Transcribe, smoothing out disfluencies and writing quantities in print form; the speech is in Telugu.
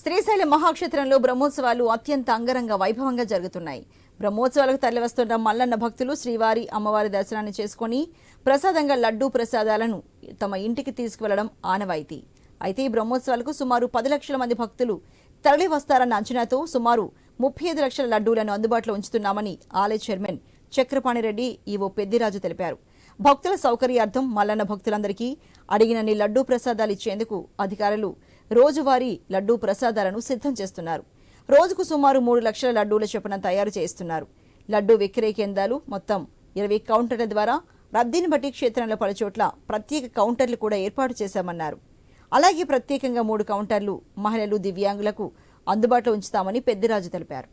శ్రీశైలం మహాక్షేత్రంలో బ్రహ్మోత్సవాలు అత్యంత అంగరంగ వైభవంగా జరుగుతున్నాయి. బ్రహ్మోత్సవాలకు తరలివస్తున్న మల్లన్న భక్తులు శ్రీవారి అమ్మవారి దర్శనాన్ని చేసుకుని ప్రసాదంగా లడ్డూ ప్రసాదాలను తమ ఇంటికి తీసుకువెళ్లడం ఆనవాయితీ. అయితే ఈ బ్రహ్మోత్సవాలకు సుమారు 10 లక్షల మంది భక్తులు తరలి వస్తారన్న అంచనాతో సుమారు 35 లక్షల లడ్డూలను అందుబాటులో ఉంచుతున్నామని ఆలయ చైర్మన్ చక్రపాణిరెడ్డి ఈవో పెద్దిరాజు తెలిపారు. భక్తుల సౌకర్యార్థం మల్లన్న భక్తులందరికీ అడిగినన్ని లడ్డూ ప్రసాదాలు ఇచ్చేందుకు అధికారులు రోజువారీ లడ్డూ ప్రసాదాలను సిద్ధం చేస్తున్నారు. రోజుకు సుమారు 3 లక్షల లడ్డూల చొప్పున తయారు చేస్తున్నారు. లడ్డూ విక్రయ కేంద్రాలు మొత్తం 20 కౌంటర్ల ద్వారా రద్దీని బట్టి క్షేత్రంలో పలుచోట్ల ప్రత్యేక కౌంటర్లు కూడా ఏర్పాటు చేశామన్నారు. అలాగే ప్రత్యేకంగా 3 కౌంటర్లు మహిళలు, దివ్యాంగులకు అందుబాటులో ఉంచుతామని పెద్దిరాజు తెలిపారు.